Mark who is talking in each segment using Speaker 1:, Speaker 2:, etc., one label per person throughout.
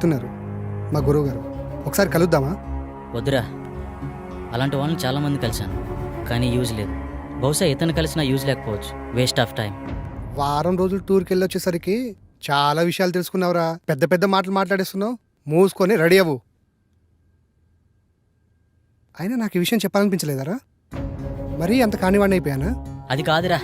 Speaker 1: చెప్తున్నారు మా గురువు గారు. ఒకసారి కలుద్దామా?
Speaker 2: వద్దురా, అలాంటి వాళ్ళని చాలామంది కలిశాను, కానీ యూజ్ లేదు. బహుశా ఇతను కలిసినా యూజ్ లేకపోవచ్చు. Waste of time.
Speaker 1: వారం రోజులు టూర్కి వెళ్ళి వచ్చేసరికి చాలా విషయాలు తెలుసుకున్నావురా. పెద్ద పెద్ద మాటలు మాట్లాడేస్తున్నావు. మూసుకొని రెడీ అవ్వు. అయినా నాకు ఈ విషయం చెప్పాలనిపించలేదరా? మరీ అంత కానివాడిని అయిపోయానా?
Speaker 2: అది కాదురా.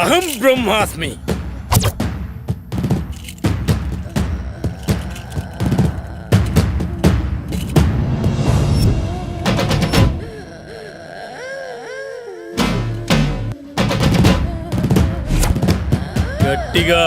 Speaker 3: అహం బ్రహ్మాస్మి. గట్టిగా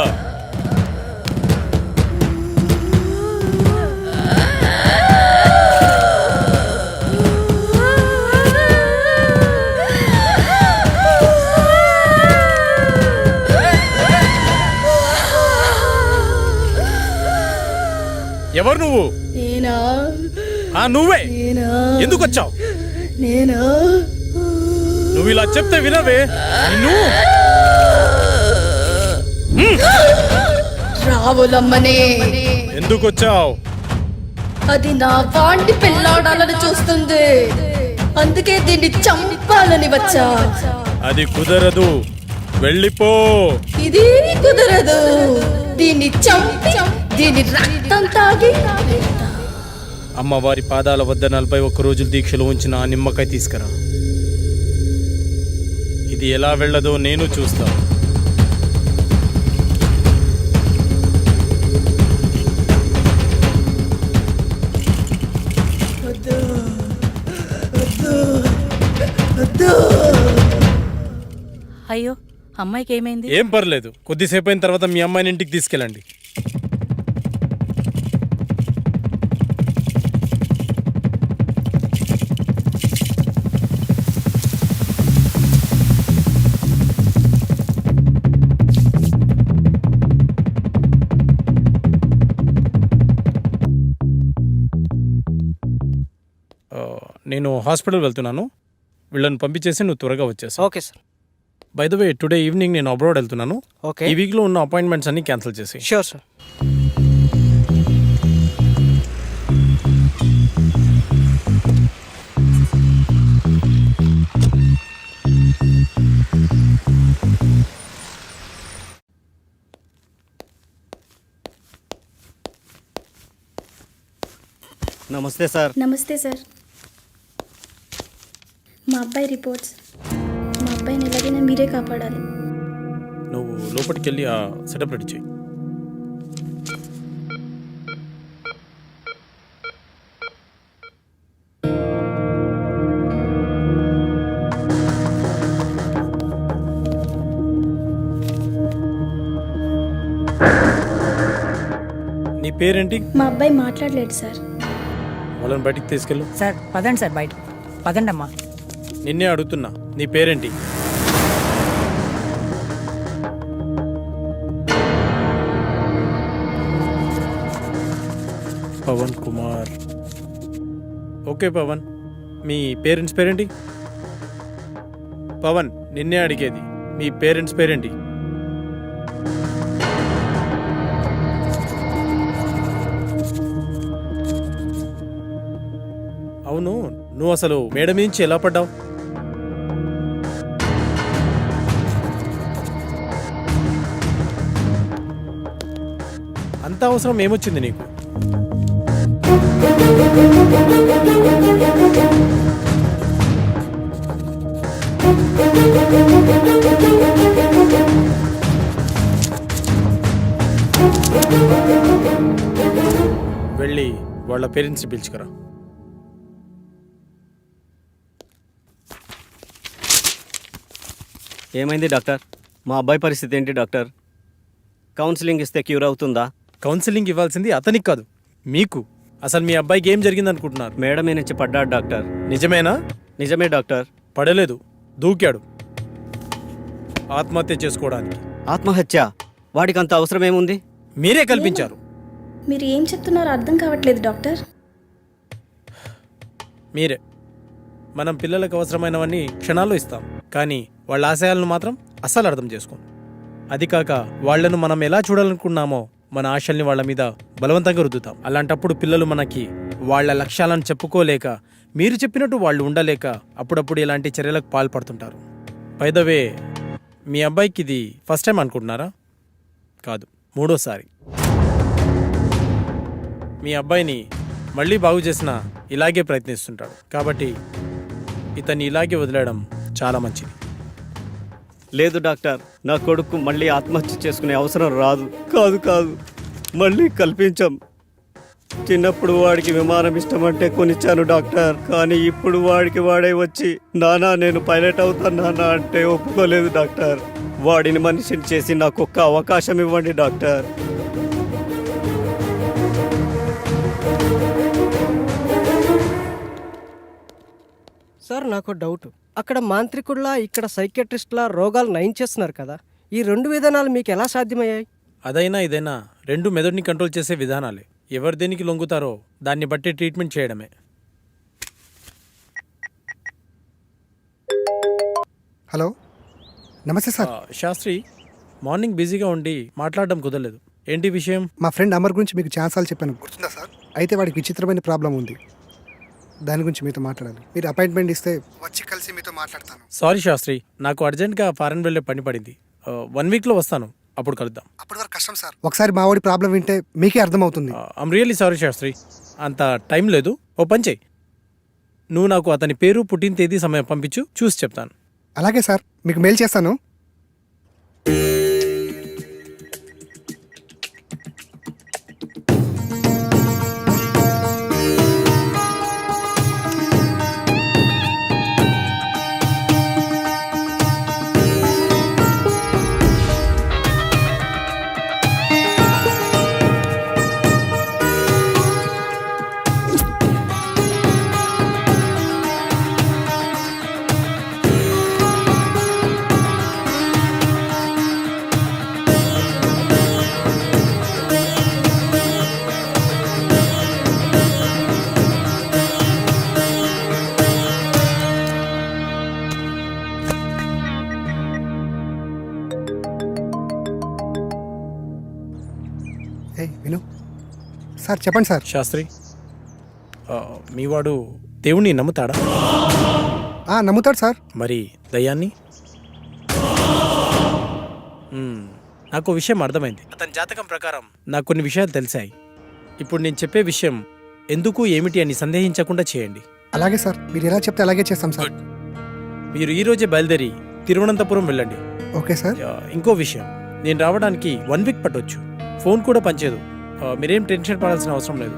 Speaker 3: ఎవరు నువ్వు?
Speaker 4: నేనా?
Speaker 3: నువ్వే.
Speaker 4: నేనా?
Speaker 3: ఎందుకు వచ్చావు?
Speaker 4: నేనా?
Speaker 3: నువ్వు ఇలా చెప్తే వినవే. నిన్ను
Speaker 4: రావులమ్మనే.
Speaker 3: ఎందుకు వచ్చావు?
Speaker 4: అది నా వాంటి పెళ్ళాడాలని చూస్తుంది, అందుకే దీన్ని చంపాలని వచ్చా.
Speaker 3: అది కుదరదు, వెళ్ళిపో.
Speaker 4: ఇది కుదరదు, దీన్ని చంపి దీని రక్తం తాగి.
Speaker 3: అమ్మవారి పాదాల వద్ద 41 రోజులు దీక్షలో ఉంచిన ఆ నిమ్మకాయ తీసుకురా. ఇది ఎలా వెళ్ళదో నేను చూస్తా.
Speaker 2: అయ్యో, అమ్మాయికి ఏమైంది?
Speaker 3: ఏం పర్లేదు, కొద్దిసేపు అయిన తర్వాత మీ అమ్మాయిని ఇంటికి తీసుకెళ్ళండి. నేను హాస్పిటల్ వెళ్తున్నాను, వీళ్ళని పంపించేసి నువ్వు త్వరగా వచ్చేసావు.
Speaker 2: Okay sir.
Speaker 3: By the way, today evening నేను అబ్రాడ్ వెళ్తున్నాను.
Speaker 2: ఓకే.
Speaker 3: ఈ వీక్లో ఉన్న అపాయింట్మెంట్స్ అన్ని క్యాన్సిల్ చేసి.
Speaker 2: Sure sir.
Speaker 5: నమస్తే సార్.
Speaker 6: నమస్తే సార్. మా అబ్బాయి రిపోర్ట్స్. మా అబ్బాయిని ఎలాగైనా మీరే కాపాడాలి.
Speaker 3: నువ్వు లోపలికి వెళ్ళి ఆ సెటప్ రెడీ చేయి. నీ పేరేంటి?
Speaker 6: మా అబ్బాయి మాట్లాడలేడు సార్.
Speaker 3: వాళ్ళని బయటికి తీసుకెళ్ళు.
Speaker 7: సార్ పదండి సార్, బయట పదండి అమ్మా.
Speaker 3: నిన్నే అడుగుతున్నా, నీ పేరేంటి? పవన్ కుమార్. ఓకే పవన్, మీ పేరెంట్స్ పేరేంటి? పవన్, నిన్నే అడిగేది, మీ పేరెంట్స్ పేరేంటి? అవును, నువ్వు అసలు మేడ నుంచి ఎలా పడ్డావు? అంత అవసరం ఏమొచ్చింది నీకు? వెళ్ళి వాళ్ళ పేరెంట్స్ని పిలుచుకురా.
Speaker 5: ఏమైంది డాక్టర్? మా అబ్బాయి పరిస్థితి ఏంటి డాక్టర్? కౌన్సిలింగ్ ఇస్తే క్యూర్ అవుతుందా?
Speaker 3: కౌన్సిలింగ్ ఇవ్వాల్సింది అతనికి కాదు, మీకు. అసలు మీ అబ్బాయికి ఏం జరిగింది అనుకుంటున్నారు?
Speaker 5: మేడ మీద నుంచి పడ్డాడు డాక్టర్.
Speaker 3: నిజమేనా?
Speaker 5: నిజమే డాక్టర్.
Speaker 3: పడలేదు, దూకాడు ఆత్మహత్య చేసుకోవడానికి.
Speaker 5: ఆత్మహత్య? వాడికి అంత అవసరం ఏముంది?
Speaker 3: మీరే కల్పించారు.
Speaker 6: మీరు ఏం చెప్తున్నారో అర్థం కావట్లేదు డాక్టర్.
Speaker 3: మీరే. మనం పిల్లలకు అవసరమైనవన్నీ క్షణాల్లో ఇస్తాం, కానీ వాళ్ళ ఆశయాలను మాత్రం అస్సలు అర్థం చేసుకోం. అది కాక వాళ్లను మనం ఎలా చూడాలనుకున్నామో మన ఆశల్ని వాళ్ళ మీద బలవంతంగా రుద్దుతాం. అలాంటప్పుడు పిల్లలు మనకి వాళ్ళ లక్ష్యాలను చెప్పుకోలేక, మీరు చెప్పినట్టు వాళ్ళు ఉండలేక అప్పుడప్పుడు ఇలాంటి చర్యలకు పాల్పడుతుంటారు. బై ద వే, మీ అబ్బాయికి ఇది ఫస్ట్ టైం అనుకుంటున్నారా? కాదు, 3వ సారి. మీ అబ్బాయిని మళ్ళీ బాగు చేసినా ఇలాగే ప్రయత్నిస్తుంటాడు. కాబట్టి ఇతన్ని ఇలాగే వదిలేయడం చాలా మంచిది.
Speaker 5: లేదు డాక్టర్, నా కొడుకు మళ్ళీ ఆత్మహత్య చేసుకునే అవసరం రాదు. కాదు, మళ్ళీ కల్పించాం. చిన్నప్పుడు వాడికి విమానం ఇష్టమంటే కొనిచ్చాను డాక్టర్, కానీ ఇప్పుడు వాడికి వాడే వచ్చి నానా నేను పైలట్ అవుతాను నాన్న అంటే ఒప్పుకోలేదు డాక్టర్. వాడిని మనిషిని చేసి నాకు ఒక్క అవకాశం ఇవ్వండి డాక్టర్.
Speaker 8: సార్ నాకు డౌట్, అక్కడ మాంత్రికుల్లా ఇక్కడ సైకియాట్రిస్ట్లా రోగాలు నయం చేస్తున్నారు కదా, ఈ 2 విధానాలు మీకు ఎలా సాధ్యమయ్యాయి?
Speaker 3: అదైనా ఇదైనా రెండు మెదడుని కంట్రోల్ చేసే విధానాలే. ఎవరు దేనికి లొంగుతారో దాన్ని బట్టి ట్రీట్మెంట్ చేయడమే.
Speaker 1: హలో, నమస్తే సార్.
Speaker 3: శాస్త్రి, మార్నింగ్ బిజీగా ఉండి మాట్లాడడం కుదరలేదు. ఏంటి విషయం?
Speaker 1: మా ఫ్రెండ్ అమర్ గురించి మీకు ఛాన్సాలు చెప్పాను, గుర్తుందా సార్? అయితే వాడికి విచిత్రమైన ప్రాబ్లం ఉంది. దాని గురించి మీతో మాట్లాడాలి. మీరు అపాయింట్మెంట్ ఇస్తే వచ్చి కలిసి మీతో మాట్లాడతాను.
Speaker 3: సారీ శాస్త్రి, నాకు అర్జెంట్గా ఫారెన్ వెళ్ళే పని పడింది. 1 వీక్లో వస్తాను, అప్పుడు కలుద్దాం.
Speaker 1: అప్పటి వరకు కష్టం సార్. ఒకసారి మా వాడి ప్రాబ్లం వింటే మీకే అర్థమవుతుంది.
Speaker 3: ఐమ్ రియల్లీ సారీ శాస్త్రి, అంత టైం లేదు. ఓ పని చెయ్యి, నువ్వు నాకు అతని పేరు, పుట్టిన తేదీ, సమయం పంపించు, చూసి చెప్తాను.
Speaker 1: అలాగే సార్, మీకు మెయిల్ చేస్తాను. విను సార్, చెప్పండి సార్.
Speaker 3: శాస్త్రి, మీవాడు దేవుణ్ణి నమ్ముతాడా?
Speaker 1: నమ్ముతాడు సార్.
Speaker 3: మరి దయ్యాన్ని? నాకు విషయం అర్థమైంది. అతని జాతకం ప్రకారం నాకు కొన్ని విషయాలు తెలిసాయి. ఇప్పుడు నేను చెప్పే విషయం ఎందుకు ఏమిటి అని సందేహించకుండా చేయండి.
Speaker 1: అలాగే సార్, మీరు ఎలా చెప్తే అలాగే చేస్తాం సార్.
Speaker 3: మీరు ఈ రోజే బయలుదేరి తిరువనంతపురం వెళ్ళండి.
Speaker 1: Okay sir.
Speaker 3: ఇంకో విషయం, నేను రావడానికి 1 వీక్ పట్టొచ్చు. ఫోన్ కూడా పనిచేయదు. మీరేం టెన్షన్ పడాల్సిన అవసరం లేదు,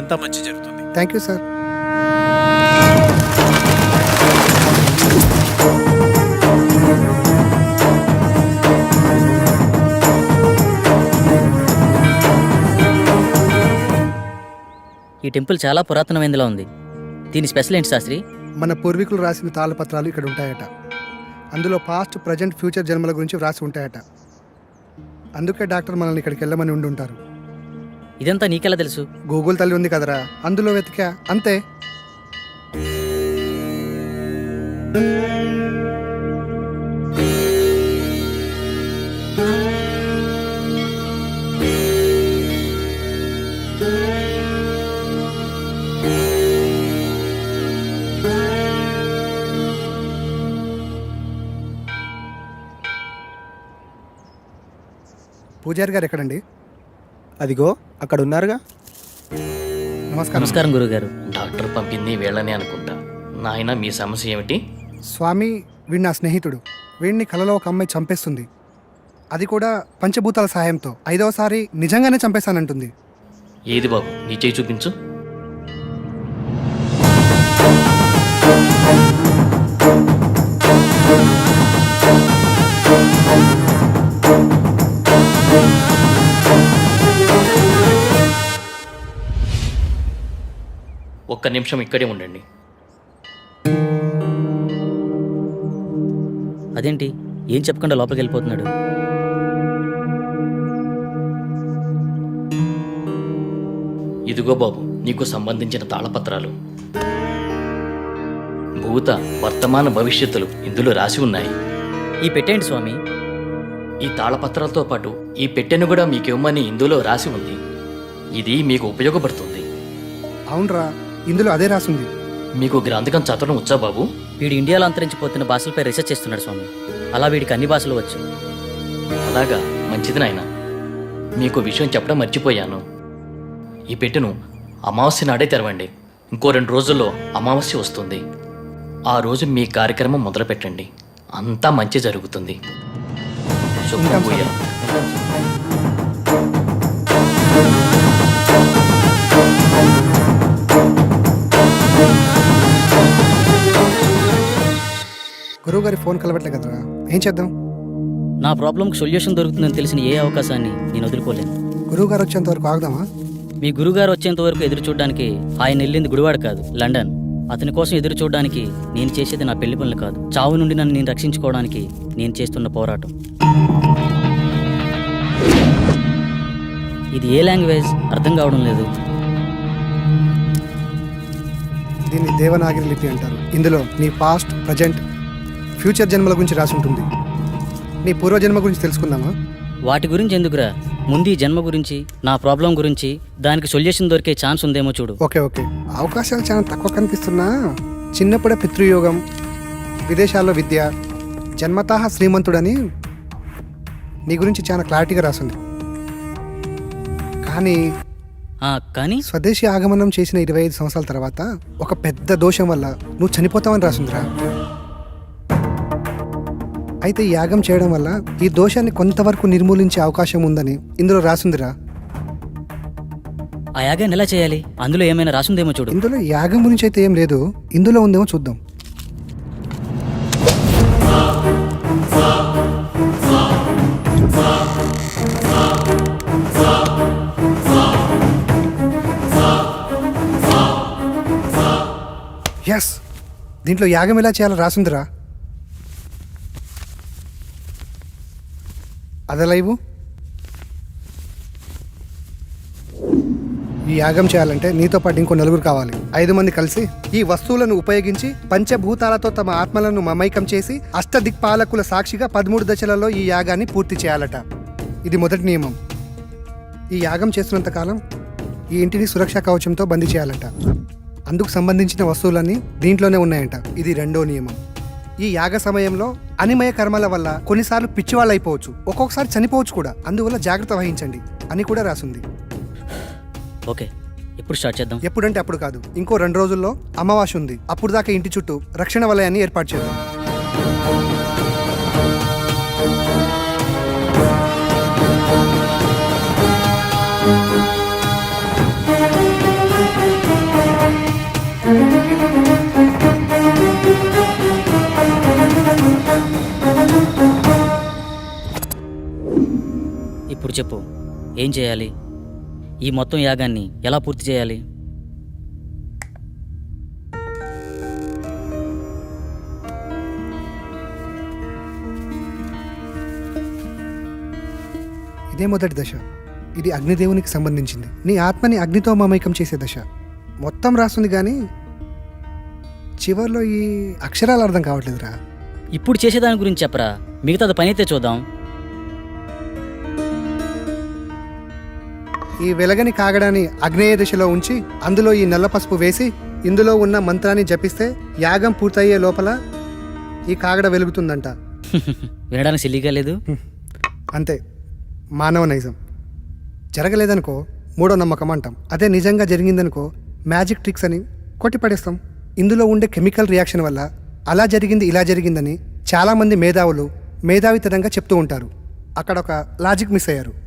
Speaker 3: అంతా మంచి జరుగుతుంది.
Speaker 1: Thank you sir.
Speaker 2: ఈ టెంపుల్ చాలా పురాతనమైనదిలా ఉంది. దీని స్పెషల్ ఏంటి శాస్త్రి?
Speaker 1: మన పూర్వీకులు రాసిన తాళపత్రాలు ఇక్కడ ఉంటాయట. అందులో పాస్ట్, ప్రజెంట్, ఫ్యూచర్ జన్మల గురించి వ్రాసి ఉంటాయట. అందుకే డాక్టర్ మనల్ని ఇక్కడికి వెళ్ళమని ఉండి ఉంటారు.
Speaker 2: ఇదంతా నీకెలా తెలుసు?
Speaker 1: గూగుల్ తల్లి ఉంది కదరా, అందులో వెతికా అంతే. పూజారి గారు ఎక్కడండి?
Speaker 9: అదిగో అక్కడ ఉన్నారుగా.
Speaker 1: నమస్కారం.
Speaker 2: నమస్కారం గురుగారు.
Speaker 10: డాక్టర్ పంపింది వీళ్ళనే అనుకుంటా. నాయన, మీ సమస్య ఏమిటి?
Speaker 1: స్వామి, వీడు నా స్నేహితుడు. వీడిని కలలో ఒక అమ్మాయి చంపేస్తుంది. అది కూడా పంచభూతాల సహాయంతో. 5వసారి నిజంగానే చంపేశానంటుంది.
Speaker 10: ఏది బాబు, నీ చేయి చూపించు. ఒక్క నిమిషం ఇక్కడే ఉండండి.
Speaker 2: అదేంటి, ఏం చెప్పకుండా లోపలికి వెళ్ళిపోతున్నాడు?
Speaker 10: ఇదిగో బాబు, నీకు సంబంధించిన తాళపత్రాలు. భూత వర్తమాన భవిష్యత్తులు ఇందులో రాసి ఉన్నాయి.
Speaker 2: ఈ పెట్టేంటి స్వామి?
Speaker 10: ఈ తాళపత్రాలతో పాటు ఈ పెట్టెను కూడా మీకివ్వమని ఇందులో రాసి ఉంది. ఇది మీకు ఉపయోగపడుతుంది.
Speaker 1: అవునరా, ఇందులో అదే రాసింది.
Speaker 10: మీకు గ్రంథకం చదవడం వచ్చా బాబు?
Speaker 2: వీడు ఇండియాలో అంతరించిపోతున్న భాషలపై రీసెర్చ్ చేస్తున్నాడు స్వామి. అలా వీడికి అన్ని భాషలు వచ్చు.
Speaker 10: అలాగా, మంచిది నాయన. మీకు విషయం చెప్పడం మర్చిపోయాను. ఈ పెట్టెను అమావాస్య నాడే తెరవండి. ఇంకో 2 రోజుల్లో అమావాస్య వస్తుంది. ఆ రోజు మీ కార్యక్రమం మొదలు పెట్టండి. అంతా మంచి జరుగుతుంది. శుభ్రం భూయా.
Speaker 1: గురువు గారి ఫోన్ కలవట్లే కదరా, ఏం చేద్దాం?
Speaker 2: నా ప్రాబ్లంకి సొల్యూషన్ దొరుకుతుందని తెలిసిన ఏ అవకాశాన్ని నేను వదులుకోలేను.
Speaker 1: గురువు గారు వచ్చేంత వరకు ఆగుదామా?
Speaker 2: మీ గురుగారు వచ్చేంత వరకు ఎదురు చూడడానికి ఆయన వెళ్ళింది గుడివాడ కాదు, లండన్. అతని కోసం ఎదురు చూడడానికి నేను చేసేది నా పెళ్లి పనులు కాదు. చావు నుండి నన్ను నేను రక్షించుకోవడానికి నేను చేస్తున్న పోరాటం. ఇది ఏ లాంగ్వేజ్ అర్థం కావడం లేదు.
Speaker 1: దీన్ని దేవనాగరి లిపి అంటారు. ఇందులో నీ పాస్ట్, ప్రజెంట్, ఫ్యూచర్ జన్మల గురించి రాసి ఉంటుంది. నీ పూర్వజన్మ గురించి తెలుసుకుందామా?
Speaker 2: వాటి గురించి ఎందుకురా, ముందు ఈ జన్మ గురించి, నా ప్రాబ్లం గురించి, దానికి సొల్యూషన్ దొరికే ఛాన్స్ ఉందేమో చూడు.
Speaker 1: ఓకే ఓకే, అవకాశాలు చాలా తక్కువ కనిపిస్తున్నా చిన్నప్పుడే పితృయోగం, విదేశాల్లో విద్య, జన్మతః శ్రీమంతుడని నీ గురించి చాలా క్లారిటీగా రాసింది. కానీ స్వదేశీ ఆగమనం చేసిన 25 సంవత్సరాల తర్వాత ఒక పెద్ద దోషం వల్ల నువ్వు చనిపోతావని రాసిందిరా. అయితే ఈ యాగం చేయడం వల్ల ఈ దోషాన్ని కొంతవరకు నిర్మూలించే అవకాశం ఉందని ఇందులో రాసిందిరా.
Speaker 2: ఆ యాగాన్ని ఎలా చేయాలి? అందులో ఏమైనా రాసుందేమో చూడు.
Speaker 1: ఇందులో యాగం గురించి అయితే ఏం లేదు, ఇందులో ఉందేమో చూద్దాం. ఎస్, దీంట్లో యాగం ఎలా చేయాలో రాసిందిరా. అదే లైవ్. ఈ యాగం చేయాలంటే నీతో పాటు ఇంకో 4 కావాలి. 5 మంది కలిసి ఈ వస్తువులను ఉపయోగించి పంచభూతాలతో తమ ఆత్మలను మమైకం చేసి అష్టదిక్పాలకుల సాక్షిగా 13 దశలలో ఈ యాగాన్ని పూర్తి చేయాలట. ఇది మొదటి నియమం. ఈ యాగం చేస్తున్నంత కాలం ఈ ఇంటిని సురక్షా కవచంతో బందీ చేయాలట. అందుకు సంబంధించిన వస్తువులన్నీ దీంట్లోనే ఉన్నాయంట. ఇది 2వ నియమం. ఈ యాగ సమయంలో అనిమయ కర్మల వల్ల కొన్నిసార్లు పిచ్చివాళ్ళు అయిపోవచ్చు, ఒక్కొక్కసారి చనిపోవచ్చు కూడా. అందువల్ల జాగ్రత్త వహించండి అని కూడా రాసింది.
Speaker 2: ఓకే, ఇప్పుడు స్టార్ట్ చేద్దాం.
Speaker 1: ఎప్పుడంటే అప్పుడు కాదు, ఇంకో 2 రోజుల్లో అమావాస్య ఉంది. అప్పుడు దాకా ఇంటి చుట్టూ రక్షణ వలయాన్ని ఏర్పాటు చేద్దాం.
Speaker 2: ఇప్పుడు చెప్పు, ఏం చేయాలి? ఈ మొత్తం యాగాన్ని ఎలా పూర్తి చేయాలి?
Speaker 1: ఇదే మొదటి దశ. ఇది అగ్నిదేవునికి సంబంధించింది. నీ ఆత్మని అగ్నితో మమైకం చేసే దశ. మొత్తం రాస్తుంది కానీ చివర్లో ఈ అక్షరాలు అర్థం కావట్లేదురా.
Speaker 2: ఇప్పుడు చేసేదాని గురించి చెప్పరా, మిగతాది పని అయితే చూద్దాం.
Speaker 1: ఈ వెలగని కాగడాన్ని ఆగ్నేయ దిశలో ఉంచి అందులో ఈ నల్ల పసుపు వేసి ఇందులో ఉన్న మంత్రాన్ని జపిస్తే యాగం పూర్తయ్యే లోపల ఈ కాగడ వెలుగుతుందంట.
Speaker 2: వినడానికి సిల్లిగా లేదు.
Speaker 1: అంతే, మానవ నైజం. జరగలేదనుకో మూడో నమ్మకం అంటాం. అదే నిజంగా జరిగిందనుకో మ్యాజిక్ ట్రిక్స్ అని కొట్టిపడేస్తాం. ఇందులో ఉండే కెమికల్ రియాక్షన్ వల్ల అలా జరిగింది ఇలా జరిగిందని చాలామంది మేధావులు మేధావితనంగా చెప్తూ ఉంటారు. అక్కడ ఒక లాజిక్ మిస్ అయ్యారు. ఆ